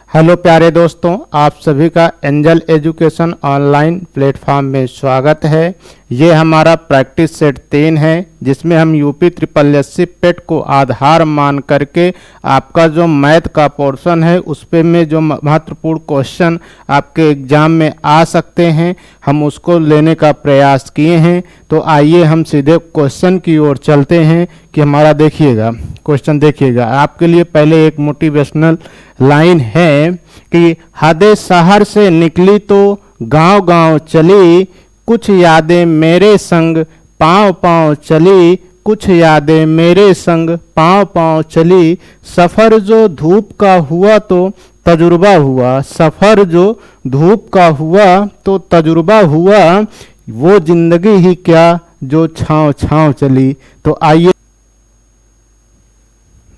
Hello प्यारे दोस्तों, आप सभी का एंजल एजुकेशन ऑनलाइन प्लेटफॉर्म में स्वागत है। ये हमारा प्रैक्टिस सेट 3 है, जिसमें हम यूपी ट्रिपल एससी पेट को आधार मान करके आपका जो मैथ का पोर्शन है उस पे में जो महत्वपूर्ण क्वेश्चन आपके एग्जाम में आ सकते हैं, हम उसको लेने का प्रयास किए हैं। तो आइए हम सीधे क्वेश्चन की ओर चलते हैं कि हमारा देखिएगा क्वेश्चन। देखिएगा, आपके लिए पहले एक मोटिवेशनल लाइन है कि हदे शहर से निकली तो गांव गांव चली, कुछ यादें मेरे संग पांव पांव चली, कुछ यादें मेरे संग पांव पांव चली। सफ़र जो धूप का हुआ तो तजुर्बा हुआ, सफ़र जो धूप का हुआ तो तजुर्बा हुआ, वो जिंदगी ही क्या जो छाँव छाँव चली। तो आइए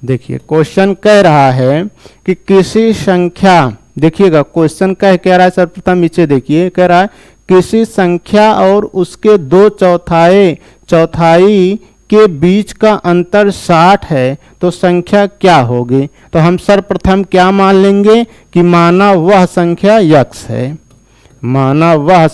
देखिए, क्वेश्चन कह रहा है कि किसी संख्या, देखिएगा क्वेश्चन कह रहा है, सर्वप्रथम नीचे देखिए, कह रहा है किसी संख्या और उसके 2/4 के बीच का अंतर 60 है तो संख्या क्या होगी। तो हम सर्वप्रथम क्या मान लेंगे कि माना वह संख्या यक्स है, माना वह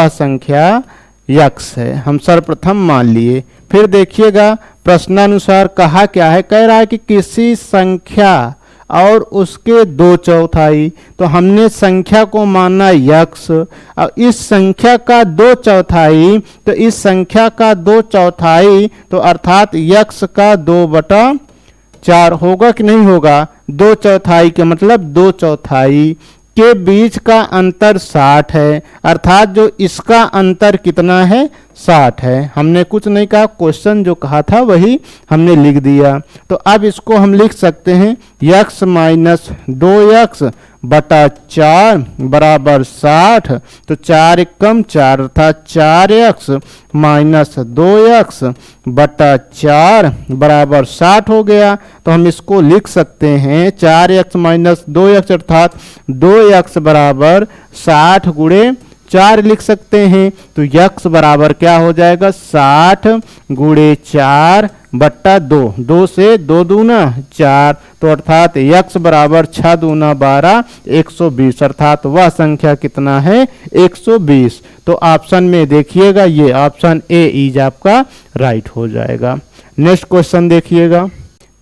संख्या यक्स है, हम सर्वप्रथम मान लिए। फिर देखिएगा प्रश्नानुसार कहा क्या है, कह रहा है कि किसी संख्या और उसके 2/4, तो हमने संख्या को माना यक्स, और इस संख्या का 2/4, तो इस संख्या का 2/4 तो अर्थात यक्स का 2/4 होगा कि नहीं होगा। 2/4 के मतलब 2/4 के बीच का अंतर 60 है, अर्थात जो इसका अंतर कितना है 60 है। हमने कुछ नहीं कहा, क्वेश्चन जो कहा था वही हमने लिख दिया। तो अब इसको हम लिख सकते हैं x माइनस 2x/4 बराबर 60। तो 4 एकम 4 अर्थात 4x माइनस 2x/4 बराबर 60 हो गया। तो हम इसको लिख सकते हैं 4x माइनस 2x अर्थात 2x बराबर 60 गुणे 4 लिख सकते हैं। तो x बराबर क्या हो जाएगा 60 गुणे 4/2, 2 से 2 दूना 4, तो अर्थात x बराबर 6 दूना 12, 120, अर्थात वह संख्या कितना है 120। तो ऑप्शन में देखिएगा, ये ऑप्शन ए इज आपका राइट हो जाएगा। नेक्स्ट क्वेश्चन देखिएगा,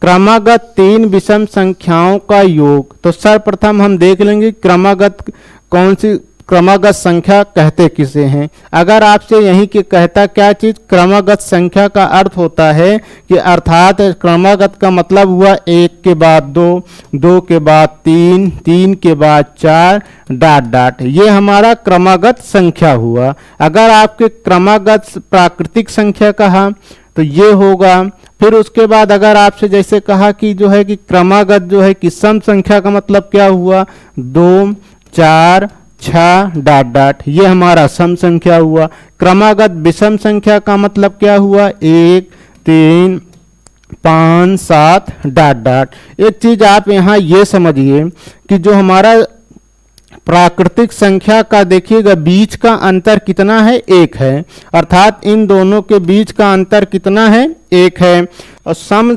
क्रमागत 3 विषम संख्याओं का योग। तो सर्वप्रथम हम देख लेंगे क्रमागत कौन सी क्रमागत संख्या कहते किसे हैं। अगर आपसे यहीं के कहता क्या चीज, क्रमागत संख्या का अर्थ होता है कि अर्थात क्रमागत का मतलब हुआ 1 के बाद 2, 2 के बाद 3, 3 के बाद 4 ... ये हमारा क्रमागत संख्या हुआ। अगर आपके क्रमागत प्राकृतिक संख्या कहा तो ये होगा। फिर उसके बाद अगर आपसे जैसे कहा कि जो है कि क्रमागत जो है कि सम संख्या का मतलब क्या हुआ 2, 4, 6 ... ये हमारा सम संख्या हुआ। क्रमागत विषम संख्या का मतलब क्या हुआ 1, 3, 5, 7 ... एक चीज आप यहाँ ये समझिए कि जो हमारा प्राकृतिक संख्या का देखिएगा बीच का अंतर कितना है 1 है, अर्थात इन दोनों के बीच का अंतर कितना है 1 है। और सम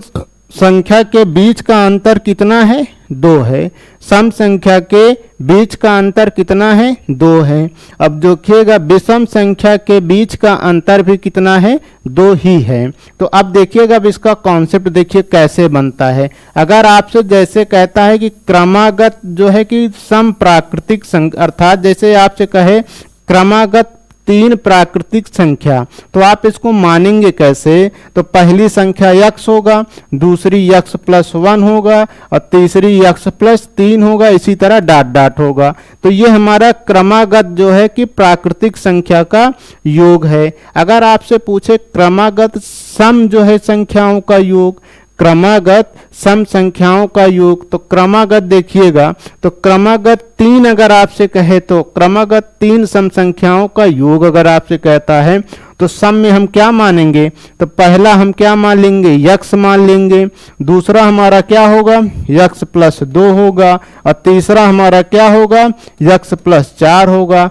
संख्या के बीच का अंतर कितना है 2 है, सम संख्या के बीच का अंतर कितना है 2 है। अब देखिएगा विषम संख्या के बीच का अंतर भी कितना है 2 ही है। तो अब देखिएगा अब इसका कॉन्सेप्ट देखिए कैसे बनता है। अगर आपसे जैसे कहता है कि क्रमागत जो है कि सम प्राकृतिक संख्या, अर्थात जैसे आपसे कहे क्रमागत 3 प्राकृतिक संख्या, तो आप इसको मानेंगे कैसे। तो पहली संख्या x होगा, दूसरी x + 1 होगा और तीसरी x + 3 होगा, इसी तरह ... होगा। तो ये हमारा क्रमागत जो है कि प्राकृतिक संख्या का योग है। अगर आपसे पूछे क्रमागत सम जो है संख्याओं का योग, क्रमागत सम संख्याओं का योग, तो क्रमागत देखिएगा तो क्रमागत 3 अगर आपसे कहे तो क्रमागत 3 सम संख्याओं का योग अगर आपसे कहता है तो सम में हम क्या मानेंगे। तो पहला हम क्या मान लेंगे x मान लेंगे, दूसरा हमारा क्या होगा x + 2 होगा और तीसरा हमारा क्या होगा x + 4 होगा।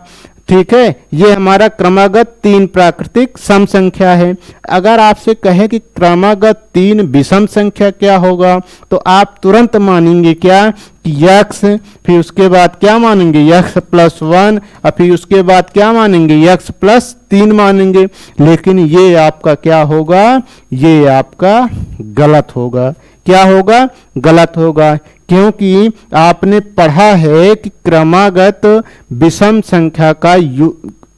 ठीक है, ये हमारा क्रमागत 3 प्राकृतिक सम संख्या है। अगर आपसे कहे कि क्रमागत 3 विषम संख्या क्या होगा, तो आप तुरंत मानेंगे क्या कि x, फिर उसके बाद क्या मानेंगे x प्लस 1, और फिर उसके बाद क्या मानेंगे x प्लस 3 मानेंगे। लेकिन ये आपका क्या होगा, ये आपका गलत होगा। क्या होगा, गलत होगा, क्योंकि आपने पढ़ा है कि क्रमागत विषम संख्या का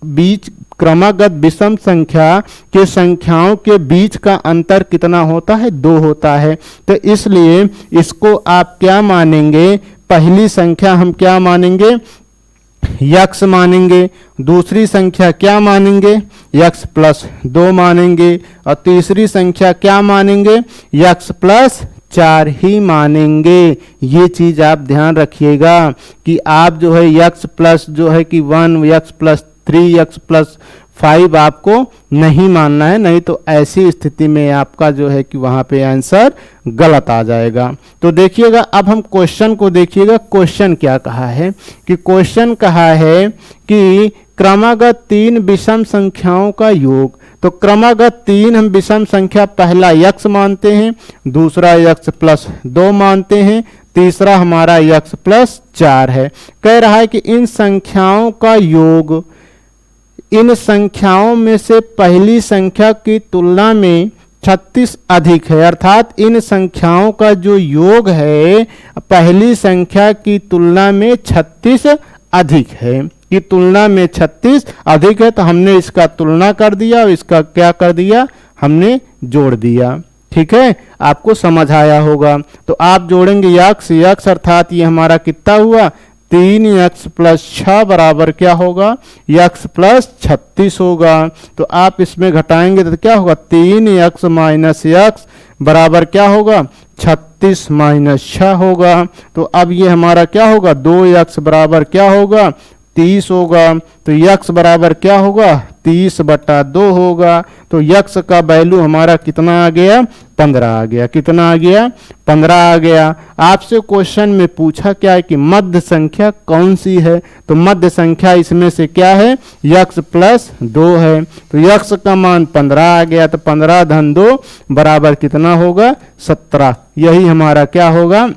बीच क्रमागत विषम संख्या के संख्याओं के बीच का अंतर कितना होता है, 2 होता है। तो इसलिए इसको आप क्या मानेंगे, पहली संख्या हम क्या मानेंगे, x मानेंगे, दूसरी संख्या क्या मानेंगे, x प्लस 2 मानेंगे, और तीसरी संख्या क्या मानेंगे, x प्लस 4 ही मानेंगे। ये चीज आप ध्यान रखिएगा कि आप जो है x प्लस जो है कि 1, x प्लस 3, x प्लस 5 आपको नहीं मानना है, नहीं तो ऐसी स्थिति में आपका जो है कि वहां पे आंसर गलत आ जाएगा। तो देखिएगा, अब हम क्वेश्चन को देखिएगा, क्वेश्चन क्या कहा है कि क्वेश्चन कहा है कि क्रमागत 3 विषम संख्याओं का योग। तो क्रमागत 3 हम विषम संख्या पहला x मानते हैं, दूसरा x प्लस 2 मानते हैं, तीसरा हमारा x प्लस 4 है। कह रहा है कि इन संख्याओं का योग इन संख्याओं में से पहली संख्या की तुलना में 36 अधिक है, अर्थात इन संख्याओं का जो योग है पहली संख्या की तुलना में 36 अधिक है, की तुलना में 36 अधिक है। तो हमने इसका तुलना कर दिया और इसका क्या कर दिया, हमने जोड़ दिया। ठीक है, आपको समझ आया होगा। तो आप जोड़ेंगे x अर्थात ये हमारा कितना हुआ, 3x प्लस 6 बराबर क्या होगा, x प्लस 36 होगा। तो आप इसमें घटाएंगे तो क्या होगा, 3x माइनस x बराबर क्या होगा, 36 माइनस 6 होगा। तो अब ये हमारा क्या होगा, 2x बराबर क्या होगा, 30 होगा। तो x बराबर क्या होगा, 30/2 होगा। तो x का वैल्यू हमारा कितना आ गया, 15 आ गया। कितना आ गया, 15 आ गया। आपसे क्वेश्चन में पूछा क्या है कि मध्य संख्या कौन सी है, तो मध्य संख्या इसमें से क्या है, x प्लस 2 है। तो x का मान 15 आ गया। तो 15 धन 2 बराबर कितना होगा, 17। यही हमारा क्या होगा,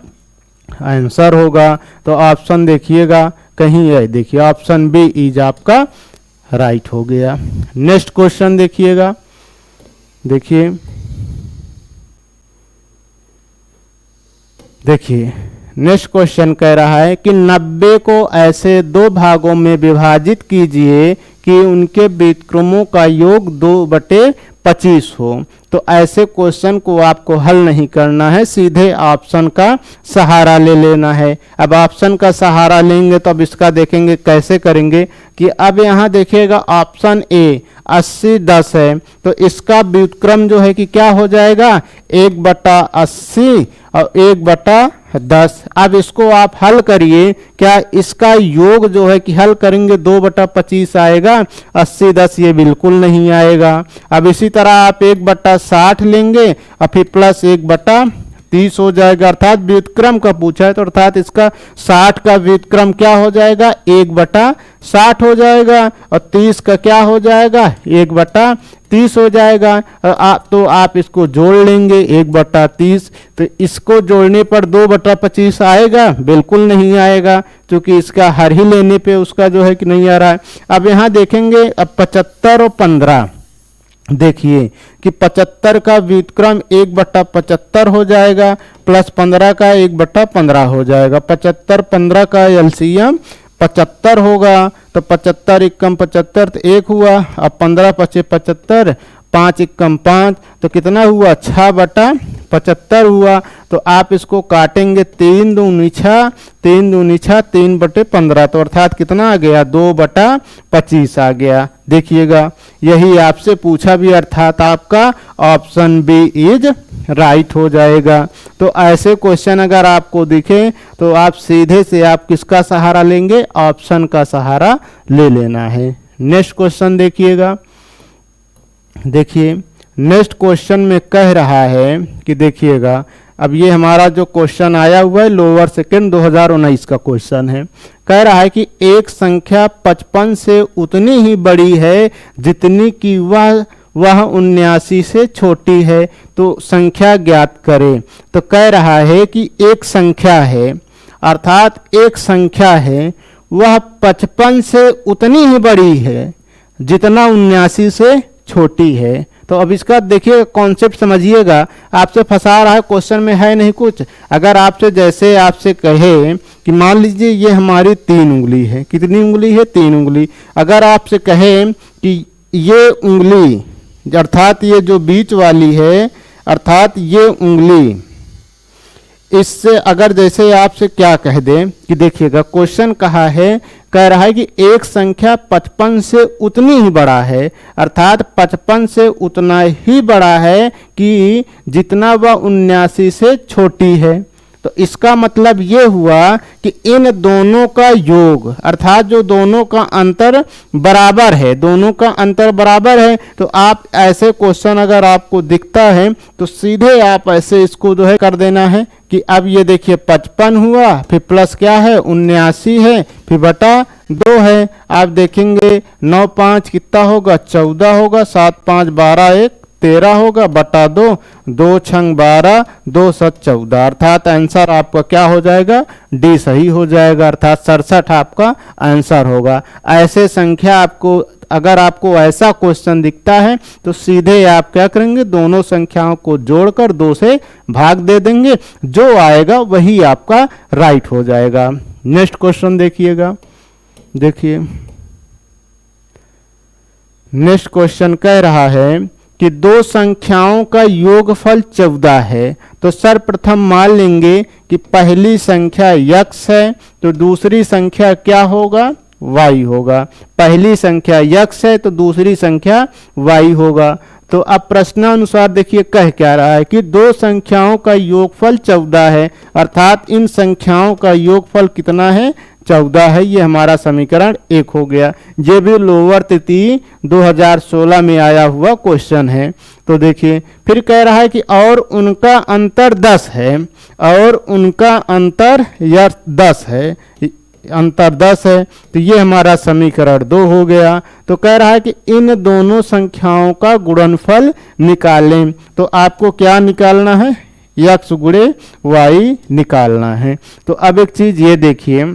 आंसर होगा। तो ऑप्शन देखिएगा कहीं है, देखिए ऑप्शन बी इज आपका राइट हो गया। नेक्स्ट क्वेश्चन देखिएगा, देखिए नेक्स्ट क्वेश्चन कह रहा है कि 90 को ऐसे 2 भागों में विभाजित कीजिए कि उनके व्युत्क्रमों का योग 2/25 हो। तो ऐसे क्वेश्चन को आपको हल नहीं करना है, सीधे ऑप्शन का सहारा ले लेना है। अब ऑप्शन का सहारा लेंगे तो अब इसका देखेंगे कैसे करेंगे कि अब यहाँ देखिएगा ऑप्शन ए 80/10 है। तो इसका व्युत्क्रम जो है कि क्या हो जाएगा, 1/80 और 1/10। अब इसको आप हल करिए, क्या इसका योग जो है कि हल करेंगे 2/25 आएगा, 80/10 ये बिल्कुल नहीं आएगा। अब इसी तरह आप 1/60 लेंगे और फिर प्लस 1/30 हो जाएगा, अर्थात व्युत्क्रम का पूछा है तो अर्थात इसका 60 का व्युत्क्रम क्या हो जाएगा, 1/60 हो जाएगा, और 30 का क्या हो जाएगा, 1/30 हो जाएगा। तो आप इसको जोड़ लेंगे 1/30। तो इसको जोड़ने पर 2/25 आएगा, बिल्कुल नहीं आएगा, क्योंकि इसका हर ही लेने पे उसका जो है कि नहीं आ रहा है। अब यहाँ देखेंगे, अब 75 और 15 देखिए कि 75 का व्युत्क्रम 1/75 हो जाएगा, प्लस 15 का 1/15 हो जाएगा। 75 15 का एलसीएम 75 होगा। तो 75 एकम 75 तो 1 हुआ, अब 15 × 75, 5 एकम 5, तो कितना हुआ, 6/75 हुआ। तो आप इसको काटेंगे, 3 दूनी 6, 3 दूनी 6, 3/15, तो अर्थात कितना आ गया, 2/25 आ गया। देखिएगा यही आपसे पूछा भी, अर्थात आपका ऑप्शन बी इज राइट हो जाएगा। तो ऐसे क्वेश्चन अगर आपको दिखे तो आप सीधे से आप किसका सहारा लेंगे, ऑप्शन का सहारा ले लेना है। नेक्स्ट क्वेश्चन देखिएगा, देखिए नेक्स्ट क्वेश्चन में कह रहा है कि देखिएगा अब ये हमारा जो क्वेश्चन आया हुआ है लोअर सेकेंड 2019 का क्वेश्चन है। कह रहा है कि एक संख्या 55 से उतनी ही बड़ी है जितनी कि वह 79 से छोटी है, तो संख्या ज्ञात करें। तो कह रहा है कि एक संख्या है, अर्थात एक संख्या है वह 55 से उतनी ही बड़ी है जितना 79 से छोटी है। तो अब इसका देखिए कॉन्सेप्ट समझिएगा, आपसे फंसा रहा है, क्वेश्चन में है नहीं कुछ। अगर आपसे जैसे आपसे कहे कि मान लीजिए ये हमारी 3 उंगली है, कितनी उंगली है? 3 उंगली। अगर आपसे कहे कि ये उंगली अर्थात ये जो बीच वाली है अर्थात ये उंगली, इससे अगर जैसे आपसे क्या कह दें कि देखिएगा क्वेश्चन कहा है, कह रहा है कि एक संख्या 55 से उतनी ही बड़ा है, अर्थात 55 से उतना ही बड़ा है कि जितना वह 79 से छोटी है। तो इसका मतलब ये हुआ कि इन दोनों का योग अर्थात जो दोनों का अंतर बराबर है, दोनों का अंतर बराबर है। तो आप ऐसे क्वेश्चन अगर आपको दिखता है तो सीधे आप ऐसे इसको जो है कर देना है कि अब ये देखिए 55 हुआ, फिर प्लस क्या है 79 है, फिर बटा 2 है। आप देखेंगे 9 5 कितना होगा 14 होगा, 7 5 12 1 13 होगा, बटा 2 2 छंग 12 2 7 14, अर्थात आंसर आपका क्या हो जाएगा? डी सही हो जाएगा, अर्थात 67 आपका आंसर होगा। ऐसे संख्या आपको अगर आपको ऐसा क्वेश्चन दिखता है तो सीधे आप क्या करेंगे? दोनों संख्याओं को जोड़कर 2 से भाग दे देंगे, जो आएगा वही आपका राइट हो जाएगा। नेक्स्ट क्वेश्चन देखिएगा, देखिए नेक्स्ट क्वेश्चन कह रहा है कि दो संख्याओं का योगफल 14 है। तो सर्वप्रथम मान लेंगे कि पहली संख्या x है तो दूसरी संख्या क्या होगा? y होगा। पहली संख्या x है तो दूसरी संख्या y होगा। तो अब प्रश्नानुसार देखिए कह क्या रहा है कि दो संख्याओं का योगफल 14 है, अर्थात इन संख्याओं का योगफल कितना है? 14 है। ये हमारा समीकरण 1 हो गया। ये भी लोअर तृतीय 2016 में आया हुआ क्वेश्चन है। तो देखिए फिर कह रहा है कि और उनका अंतर 10 है, और उनका अंतर 10 है, अंतर 10 है। तो ये हमारा समीकरण 2 हो गया। तो कह रहा है कि इन दोनों संख्याओं का गुणनफल निकालें। तो आपको क्या निकालना है? x गुणे y निकालना है। तो अब एक चीज ये देखिए,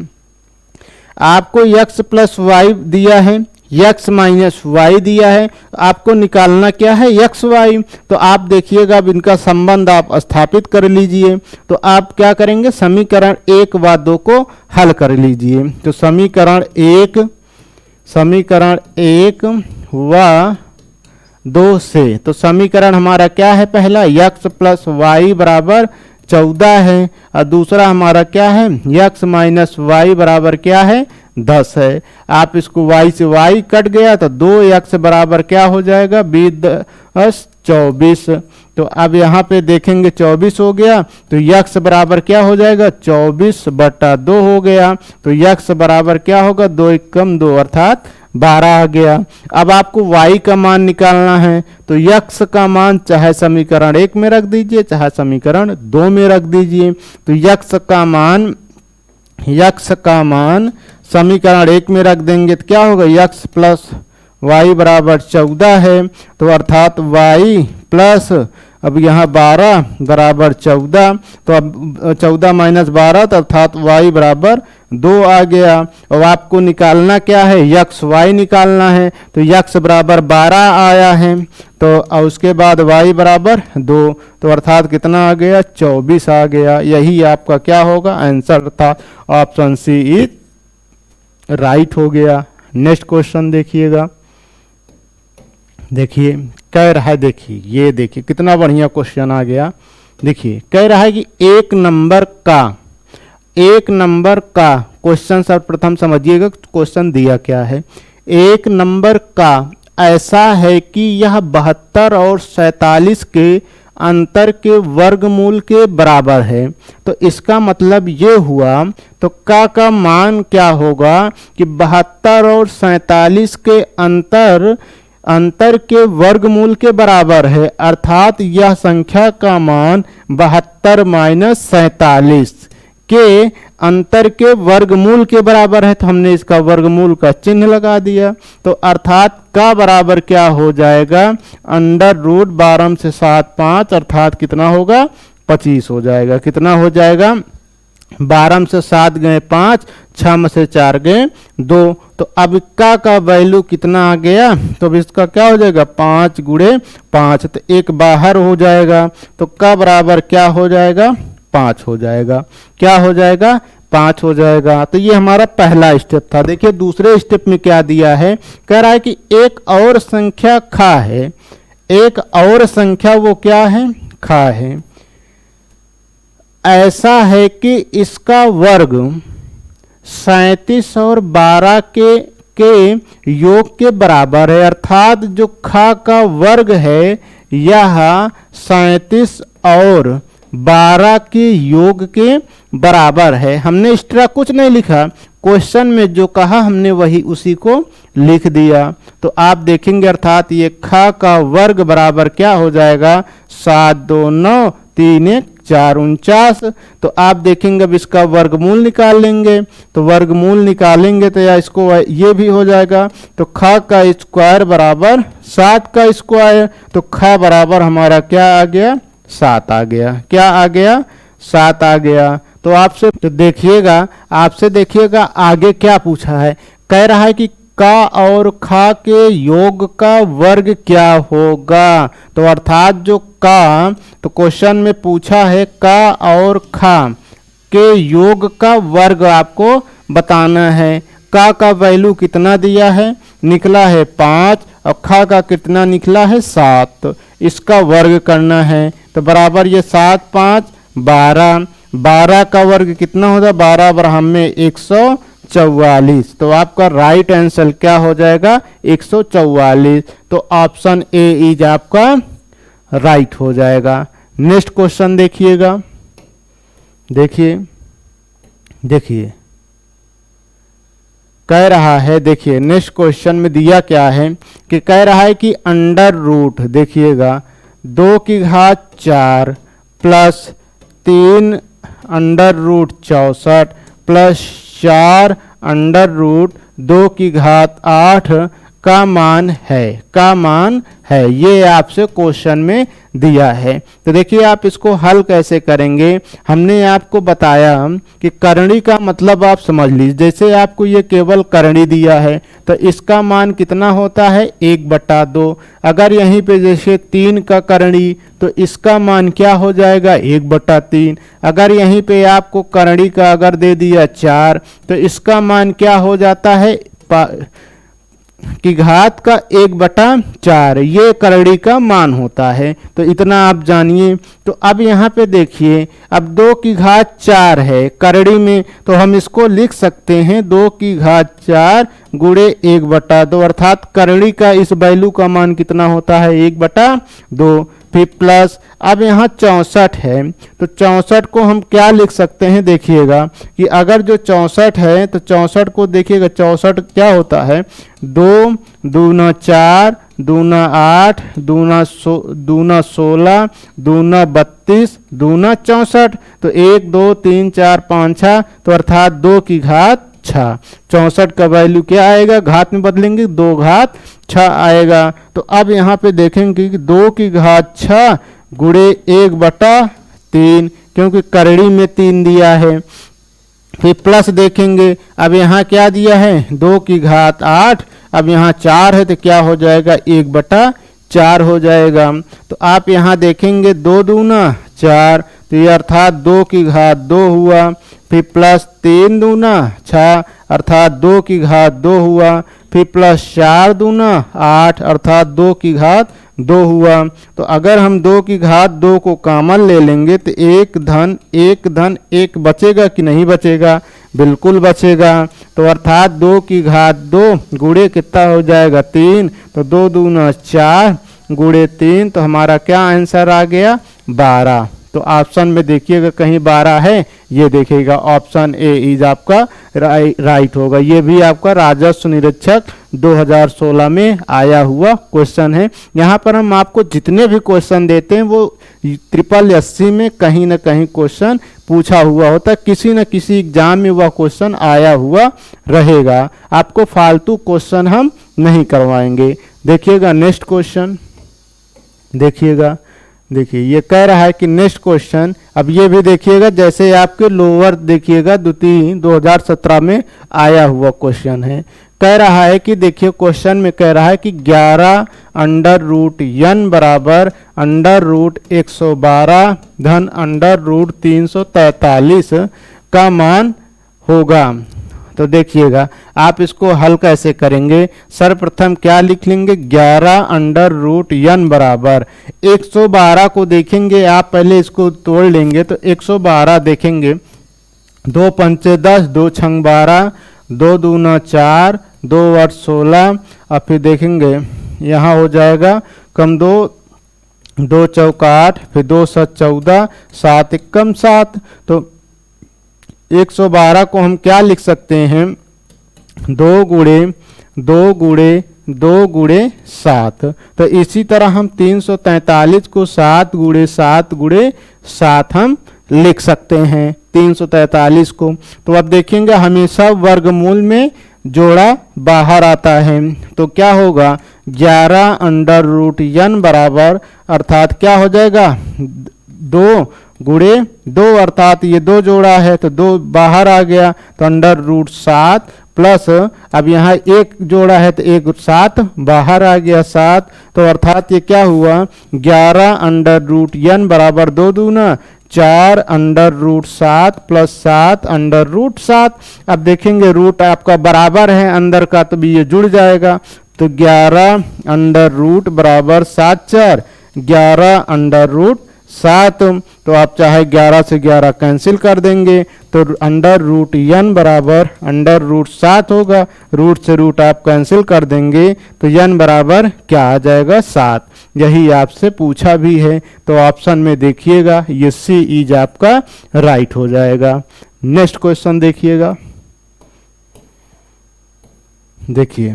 आपको x प्लस वाई दिया है, x माइनस वाई दिया है, आपको निकालना क्या है? X Y. तो आप देखिएगा अब इनका संबंध आप स्थापित कर लीजिए। तो आप क्या करेंगे? समीकरण 1 व 2 को हल कर लीजिए। तो समीकरण 1 व 2 से, तो समीकरण हमारा क्या है? पहला x प्लस वाई बराबर 14 है, और दूसरा हमारा क्या है? x माइनस वाई बराबर क्या है? 10 है। आप इसको y से y कट गया तो 2x बराबर क्या हो जाएगा? 10 24। तो अब यहाँ पे देखेंगे 24 हो गया, तो x बराबर क्या हो जाएगा? 24 बटा 2 हो गया। तो x बराबर क्या होगा? 2 एकम 2 अर्थात 12 आ गया। अब आपको y का मान निकालना है, तो x का मान चाहे समीकरण 1 में रख दीजिए चाहे समीकरण 2 में रख दीजिए। तो x का मान समीकरण 1 में रख देंगे तो क्या होगा? x प्लस वाई बराबर 14 है, तो अर्थात y प्लस अब यहाँ 12 बराबर 14। तो अब 14 माइनस 12 तो अर्थात y बराबर 2 आ गया। अब आपको निकालना क्या है? x y निकालना है। तो x बराबर 12 आया है, तो उसके बाद y बराबर 2, तो अर्थात कितना आ गया? 24 आ गया। यही आपका क्या होगा? आंसर था। ऑप्शन सी इज राइट हो गया। नेक्स्ट क्वेश्चन देखिएगा, देखिए कह रहा है, देखिए ये देखिए कितना बढ़िया क्वेश्चन आ गया। देखिए कह रहा है कि एक नंबर का क्वेश्चन सर्वप्रथम समझिएगा क्वेश्चन दिया क्या है। एक नंबर का ऐसा है कि यह 72 और 47 के अंतर के वर्गमूल के बराबर है। तो इसका मतलब ये हुआ, तो का मान क्या होगा कि 72 और 47 के अंतर अंतर के वर्गमूल के बराबर है, अर्थात यह संख्या का मान 72 माइनस 47 के अंतर के वर्गमूल के बराबर है। तो हमने इसका वर्गमूल का चिन्ह लगा दिया। तो अर्थात का बराबर क्या हो जाएगा, अंडर रूट 12 से 7 5, अर्थात कितना होगा 25 हो जाएगा। कितना हो जाएगा, 12 से 7 गए 5, 6 में से 4 गए 2। तो अब का वैल्यू कितना आ गया, तो अब इसका क्या हो जाएगा 5 गुणे 5, तो एक बाहर हो जाएगा। तो का बराबर क्या हो जाएगा 5 हो जाएगा। क्या हो जाएगा 5 हो जाएगा। तो ये हमारा पहला स्टेप था। देखिए दूसरे स्टेप में क्या दिया है, कह रहा है कि एक और संख्या खा है, एक और संख्या वो क्या है खा है। ऐसा है कि इसका वर्ग 37 और 12 के योग के बराबर है, अर्थात जो खा का वर्ग है यह 37 और 12 के योग के बराबर है। हमने इस तरह कुछ नहीं लिखा, क्वेश्चन में जो कहा हमने वही उसी को लिख दिया। तो आप देखेंगे अर्थात ये खा का वर्ग बराबर क्या हो जाएगा 7 2 9 3 1 4 49। तो आप देखेंगे अब इसका वर्गमूल निकाल लेंगे, तो वर्गमूल निकालेंगे तो या इसको ये भी हो जाएगा। तो खा का स्क्वायर बराबर 7 का स्क्वायर, तो खा बराबर हमारा क्या आ गया 7 आ गया। क्या आ गया 7 आ गया। तो आपसे तो देखिएगा, आपसे देखिएगा आगे क्या पूछा है, कह रहा है कि का और खा के योग का वर्ग क्या होगा। तो अर्थात जो का, तो क्वेश्चन में पूछा है का और खा के योग का वर्ग आपको बताना है। का वैल्यू कितना दिया है, निकला है 5, और खा का कितना निकला है 7। इसका वर्ग करना है। तो बराबर ये 7 5 12, 12 का वर्ग कितना होगा 12 बराबर में 144। तो आपका राइट आंसर क्या हो जाएगा 144। तो ऑप्शन ए इज आपका राइट हो जाएगा। नेक्स्ट क्वेश्चन देखिएगा, देखिए देखिए कह रहा है, देखिए नेक्स्ट क्वेश्चन में दिया क्या है कि कह रहा है कि अंडर रूट, देखिएगा 2 की घात 4 plus 3 under root 64 plus 4 under root 2 की घात 8 का मान है, का मान है। ये आपसे क्वेश्चन में दिया है। तो देखिए आप इसको हल कैसे करेंगे। हमने आपको बताया कि करणी का मतलब आप समझ लीजिए, जैसे आपको ये केवल करणी दिया है तो इसका मान कितना होता है 1/2। अगर यहीं पे जैसे 3 का करणी तो इसका मान क्या हो जाएगा 1/3। अगर यहीं पे आपको करणी का अगर दे दिया 4 तो इसका मान क्या हो जाता है की घात का 1/4, ये करड़ी का मान होता है। तो इतना आप जानिए। तो अब यहाँ पे देखिए, अब 2 की घात 4 है करड़ी में, तो हम इसको लिख सकते हैं 2 की घात 4 गुणे 1/2, अर्थात करड़ी का इस वैल्यू का मान कितना होता है 1/2। फिर प्लस अब यहाँ 64 है, तो 64 को हम क्या लिख सकते हैं, देखिएगा कि अगर जो 64 है तो 64 को देखिएगा 64 क्या होता है 2 दूना 4 दूना 8 दूना 16 दूना 32 दूना 64। तो 1 2 3 4 5 6, तो अर्थात 2 की घात 6। 64 का वैल्यू क्या आएगा, घात में बदलेंगे 2 घात 6 आएगा। तो अब यहाँ पे देखेंगे कि 2 की घात 6 गुणे 1/3, क्योंकि करड़ी में 3 दिया है। फिर प्लस देखेंगे, अब यहाँ क्या दिया है 2 की घात 8, अब यहाँ 4 है तो क्या हो जाएगा 1/4 हो जाएगा। तो आप यहाँ देखेंगे 2 दूना 4, तो ये अर्थात 2 की घात 2 हुआ। फिर प्लस 3 दूना 6, अर्थात 2 की घात 2 हुआ। फिर प्लस 4 दूना 8, अर्थात 2 की घात 2 हुआ। तो अगर हम 2 की घात 2 को कॉमन ले लेंगे तो 1 धन 1 बचेगा कि नहीं बचेगा, बिल्कुल बचेगा। तो अर्थात 2 की घात 2 गुणे कितना हो जाएगा 3, तो 2 दूना 4 गुणे 3, तो हमारा क्या आंसर आ गया 12। तो ऑप्शन में देखिएगा कहीं 12 है, ये देखिएगा ऑप्शन ए इज आपका राइट होगा। ये भी आपका राजस्व निरीक्षक 2016 में आया हुआ क्वेश्चन है। यहाँ पर हम आपको जितने भी क्वेश्चन देते हैं वो 888 में कहीं ना कहीं क्वेश्चन पूछा हुआ होता है, किसी न किसी एग्जाम में वह क्वेश्चन आया हुआ रहेगा। आपको फालतू क्वेश्चन हम नहीं करवाएंगे। देखिएगा नेक्स्ट क्वेश्चन, देखिएगा, देखिए ये कह रहा है कि नेक्स्ट क्वेश्चन, अब ये भी देखिएगा जैसे आपके लोअर देखिएगा द्वितीय 2017 में आया हुआ क्वेश्चन है। कह रहा है कि देखिए क्वेश्चन में कह रहा है कि 11 अंडर रूट n बराबर अंडर रूट 112 धन अंडर रूट 343 का मान होगा। तो देखिएगा आप इसको हल कैसे करेंगे। सर्वप्रथम क्या लिख लेंगे, 11 अंडर रूट n बराबर 112 को देखेंगे आप, पहले इसको तोड़ लेंगे तो 112 देखेंगे, 2 पंचे 10, 2 छंग 12, 2 दूना 4, 2 8 16, और फिर देखेंगे यहाँ हो जाएगा कम 2, 2 चौका 8, फिर 2 7 14, 7 एकम 7। तो 112 को हम क्या लिख सकते हैं, 2 गुणे 2 गुणे 2 गुणे 7। तो इसी तरह हम 343 को 7 गुणे 7 गुणे 7 हम लिख सकते हैं 343 को। तो अब देखेंगे हमेशा वर्गमूल में जोड़ा बाहर आता है, तो क्या होगा 11 अंडर रूट n बराबर, अर्थात क्या हो जाएगा 2 गुणे 2, अर्थात ये 2 जोड़ा है तो 2 बाहर आ गया, तो अंडर रूट 7 प्लस अब यहाँ 1 जोड़ा है तो 1 7 बाहर आ गया 7। तो अर्थात ये क्या हुआ 11 अंडर रूट n बराबर 2 दूना 4 under root 7 plus 7 under root 7। अब देखेंगे रूट आपका बराबर है अंदर का, तो भी ये जुड़ जाएगा। तो 11 अंडर रूट बराबर 7 4 11 अंडर रूट 7। तो आप चाहे 11 से 11 कैंसिल कर देंगे, तो अंडर रूट n बराबर अंडर रूट 7 होगा, रूट से रूट आप कैंसिल कर देंगे तो n बराबर क्या आ जाएगा 7। यही आपसे पूछा भी है, तो ऑप्शन में देखिएगा ये सी इज आपका राइट हो जाएगा। नेक्स्ट क्वेश्चन देखिएगा, देखिए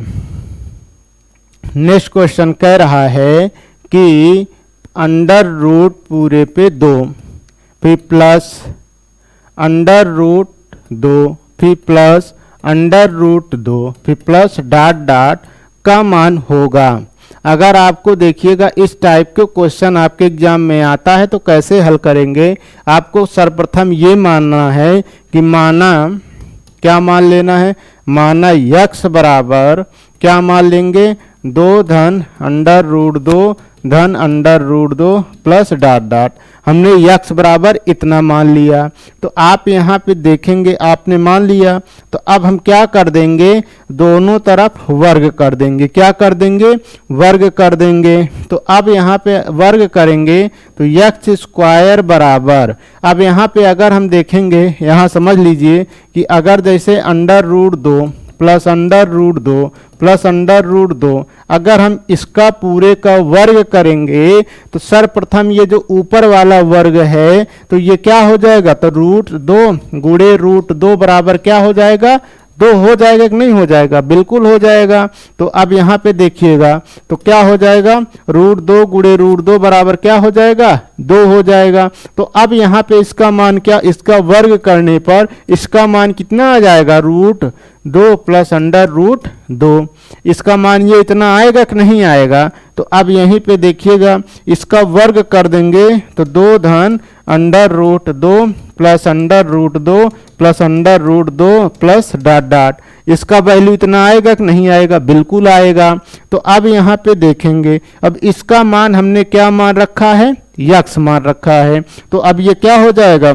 नेक्स्ट क्वेश्चन कह रहा है कि अंडर रूट पूरे पे 2, फिर प्लस अंडर रूट 2, फिर प्लस अंडर रूट 2, फिर प्लस डॉट डॉट का मान होगा। अगर आपको देखिएगा इस टाइप के क्वेश्चन आपके एग्जाम में आता है तो कैसे हल करेंगे। आपको सर्वप्रथम ये मानना है कि माना, क्या मान लेना है, माना x बराबर क्या मान लेंगे 2 धन अंडर रूट 2 धन under root 2 plus dot dot. हमने x बराबर इतना मान लिया, तो आप यहाँ पे देखेंगे आपने मान लिया, तो अब हम क्या कर देंगे दोनों तरफ वर्ग कर देंगे। क्या कर देंगे, वर्ग कर देंगे। तो अब यहाँ पे वर्ग करेंगे तो x स्क्वायर बराबर, अब यहाँ पे अगर हम देखेंगे, यहाँ समझ लीजिए कि अगर जैसे under root 2 plus under root 2 plus under root 2, अगर हम इसका पूरे का वर्ग करेंगे तो सर्वप्रथम ये जो ऊपर वाला वर्ग है तो ये क्या हो जाएगा, तो रूट 2 गुणे रूट 2 बराबर क्या हो जाएगा 2 हो जाएगा कि नहीं हो जाएगा, बिल्कुल हो जाएगा। तो अब यहाँ पे देखिएगा तो क्या हो जाएगा रूट 2 गुणे रूट 2 बराबर क्या हो जाएगा 2 हो जाएगा। तो अब यहाँ पे इसका मान क्या, इसका वर्ग करने पर इसका मान कितना आ जाएगा रूट 2 प्लस अंडर रूट 2। इसका मान ये इतना आएगा कि नहीं आएगा। तो अब यहीं पे देखिएगा इसका वर्ग कर देंगे तो 2 धन under root 2 plus under root 2 plus under root 2 plus dot dot. इसका वैल्यू इतना आएगा कि नहीं आएगा, बिल्कुल आएगा। तो अब यहाँ पे देखेंगे, अब इसका मान हमने क्या मान रखा है, x मान रखा है। तो अब ये क्या हो जाएगा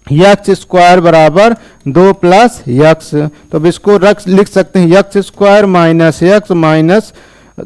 x स्क्वायर बराबर 2 प्लस x। तो अब इसको लिख सकते हैं x square minus x minus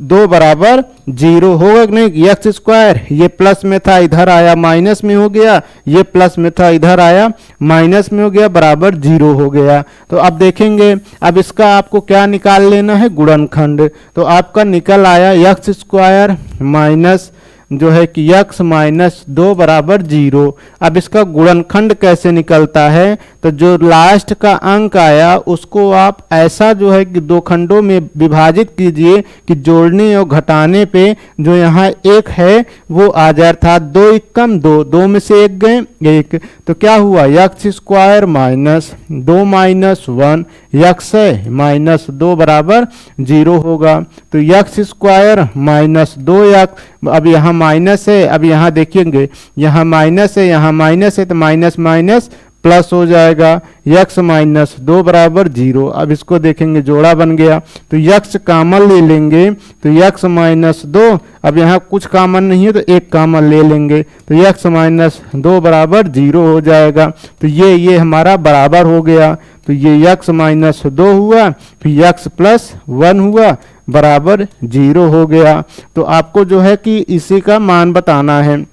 2 बराबर 0 होगा कि नहीं। एक्स स्क्वायर ये प्लस में था इधर आया माइनस में हो गया, ये प्लस में था इधर आया माइनस में हो गया, बराबर 0 हो गया। तो अब देखेंगे अब इसका आपको क्या निकाल लेना है, गुणनखंड। तो आपका निकल आया एक्स स्क्वायर माइनस जो है कि x माइनस 2 बराबर 0। अब इसका गुणनखंड कैसे निकलता है, तो जो लास्ट का अंक आया उसको आप ऐसा जो है कि दो खंडों में विभाजित कीजिए कि जोड़ने और घटाने पे जो यहाँ एक है वो आ जाए, अर्थात 2 एकम 2, 2 में से एक गए 1, तो क्या हुआ x square minus 2 minus 1 x है माइनस 2 बराबर 0 होगा। तो एक्स स्क्वायर माइनस 2x, अब यहाँ माइनस है, अब यहाँ देखिएंगे यहाँ माइनस है यहाँ माइनस है, तो माइनस माइनस प्लस हो जाएगा, x माइनस 2 बराबर 0। अब इसको देखेंगे जोड़ा बन गया, तो x कॉमन ले लेंगे, तो x माइनस 2, अब यहाँ कुछ कॉमन नहीं है तो एक कॉमन ले लेंगे, तो x माइनस 2 बराबर 0 हो जाएगा। तो ये हमारा बराबर हो गया, तो ये x माइनस 2 हुआ, फिर x प्लस 1 हुआ, बराबर 0 हो गया। तो आपको जो है कि इसी का मान बताना है,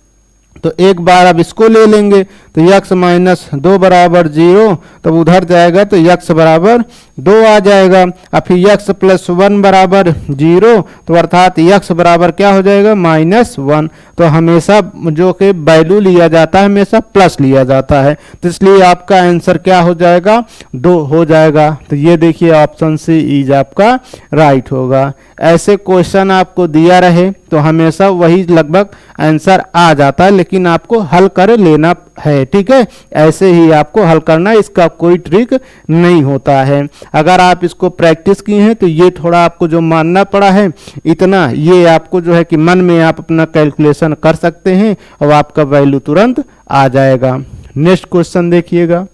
तो एक बार अब इसको ले लेंगे, तो x माइनस 2 बराबर 0, तब उधर जाएगा तो x बराबर 2 आ जाएगा। अब फिर x प्लस 1 बराबर 0, तो अर्थात x बराबर क्या हो जाएगा -1। तो हमेशा जो कि वैल्यू लिया जाता है हमेशा प्लस लिया जाता है, तो इसलिए आपका आंसर क्या हो जाएगा 2 हो जाएगा। तो ये देखिए ऑप्शन सी इज आपका राइट होगा। ऐसे क्वेश्चन आपको दिया रहे तो हमेशा वही लगभग आंसर आ जाता है, लेकिन आपको हल कर लेना है, ठीक है, ऐसे ही आपको हल करना, इसका कोई ट्रिक नहीं होता है। अगर आप इसको प्रैक्टिस किए हैं तो ये थोड़ा आपको जो मानना पड़ा है इतना, ये आपको जो है कि मन में आप अपना कैलकुलेशन कर सकते हैं और आपका वैल्यू तुरंत आ जाएगा। नेक्स्ट क्वेश्चन देखिएगा,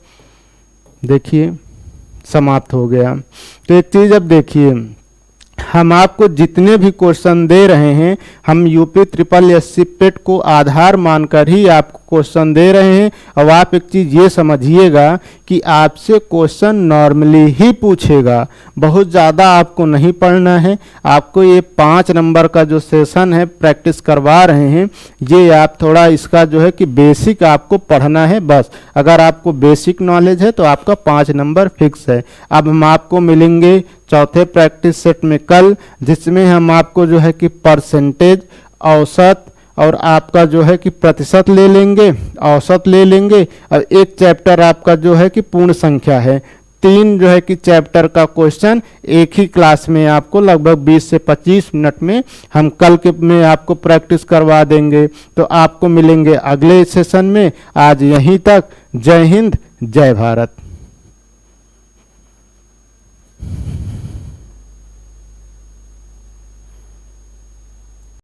देखिए समाप्त हो गया। तो एक चीज अब देखिए, हम आपको जितने भी क्वेश्चन दे रहे हैं हम यूपी ट्रिपल एससी पेट को आधार मानकर ही आपको क्वेश्चन दे रहे हैं। अब आप एक चीज़ ये समझिएगा कि आपसे क्वेश्चन नॉर्मली ही पूछेगा, बहुत ज़्यादा आपको नहीं पढ़ना है। आपको ये 5 नंबर का जो सेशन है प्रैक्टिस करवा रहे हैं, ये आप थोड़ा इसका जो है कि बेसिक आपको पढ़ना है बस। अगर आपको बेसिक नॉलेज है तो आपका 5 नंबर फिक्स है। अब हम आपको मिलेंगे चौथे प्रैक्टिस सेट में कल, जिसमें हम आपको जो है कि परसेंटेज, औसत और आपका जो है कि प्रतिशत ले लेंगे, औसत ले लेंगे, और एक चैप्टर आपका जो है कि पूर्ण संख्या है। 3 जो है कि चैप्टर का क्वेश्चन एक ही क्लास में आपको लगभग 20 से 25 मिनट में हम कल के में आपको प्रैक्टिस करवा देंगे। तो आपको मिलेंगे अगले सेशन में। आज यहीं तक। जय हिंद, जय भारत।